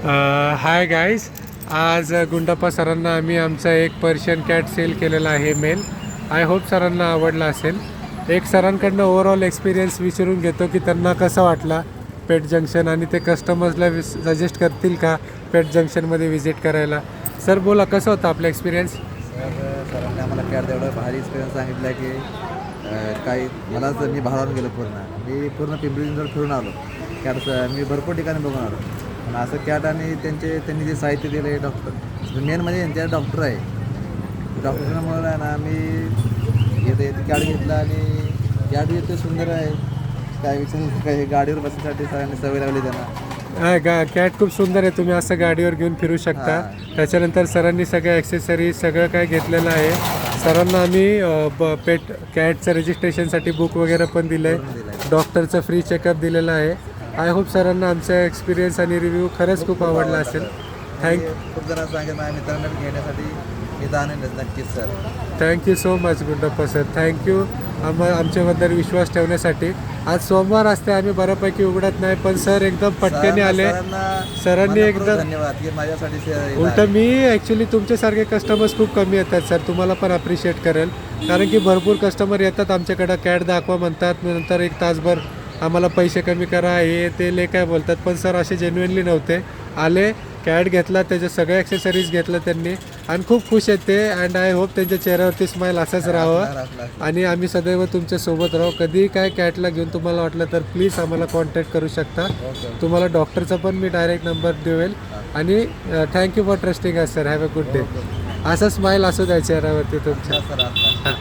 Hi guys, आज गुंडप्पा सरांना आम्ही आमचा एक पर्शियन कॅट सेल केलेला आहे मेल. आय होप सरांना आवडला असेल. एक सरांकडनं ओव्हरऑल एक्सपिरियन्स विचारून घेतो की त्यांना कसा वाटला पेट जंक्शन, आणि ते कस्टमर्सला सजेस्ट करतील का पेट जंक्शनमध्ये व्हिजिट करायला. सर बोला, कसं होतं आपला एक्सपिरियन्स? सरांनी आम्हाला कॅट एवढं भारी एक्सपिरियन्स सांगितलं की काही मलाच मी भारावून गेलो मी पूर्ण पिंपरी चिंचवड फिरून आलो. कॅटचं मी भरपूर ठिकाणी बघून आलो, पण असं कॅट आणि त्यांनी जे साहित्य दिलं आहे डॉक्टर, मेन म्हणजे यांच्या डॉक्टर आहे. डॉक्टरमुळे आहे ना मी येते कॅट घेतला आणि कॅट येते सुंदर आहे. काय विचार काही गाडीवर बसण्यासाठी सरांनी सवय लावली त्यांना. कॅट खूप सुंदर आहे, तुम्ही असं गाडीवर घेऊन फिरू शकता. त्याच्यानंतर सरांनी सगळ्या ॲक्सेसरीज सगळं काय घेतलेलं आहे. सरांना आम्ही पेट कॅटचं रजिस्ट्रेशनसाठी बुक वगैरे पण दिलं आहे. डॉक्टरचं फ्री चेकअप दिलेलं आहे. आय होप सरांना आमचा एक्सपिरियन्स आणि रिव्ह्यू खरंच खूप आवडला असेल. खूप जणांना सांगितलं माझ्या मित्रांना घेण्यासाठी मी जाणं नक्कीच sir. Thank you so much Gundappa sir, thank you आमच्याबद्दल विश्वास ठेवण्यासाठी. आज सोमवार असते, आम्ही बऱ्यापैकी उघडत नाही, पण सर एकदम पटकन आले. सरांनी एकदम धन्यवाद की माझ्यासाठी. उलटं मी ॲक्च्युली तुमच्यासारखे कस्टमर्स खूप कमी येतात सर, तुम्हाला पण अप्रिशिएट करेल. कारण की भरपूर कस्टमर येतात आमच्याकडं, कॅट दाखवा म्हणतात, नंतर एक तासभर आम्हाला पैसे कमी करा, हे ते ले काय बोलतात. पण सर असे जेन्युइनली नव्हते. आले, कॅट घेतला, त्याच्या सगळ्या ॲक्सेसरीज घेतलं त्यांनी, आणि खूप खुश आहेत ते. अँड आय होप त्यांच्या चेहऱ्यावरती स्माईल असंच राहावं, आणि आम्ही सदैव तुमच्यासोबत राहू. कधीही काय कॅटला घेऊन तुम्हाला वाटलं तर प्लीज आम्हाला कॉन्टॅक्ट करू शकता. तुम्हाला डॉक्टरचा पण मी डायरेक्ट नंबर देईल. आणि thank you for trusting us sir. Have a good day. असं स्माईल असू द्या चेहऱ्यावरती तुमच्या.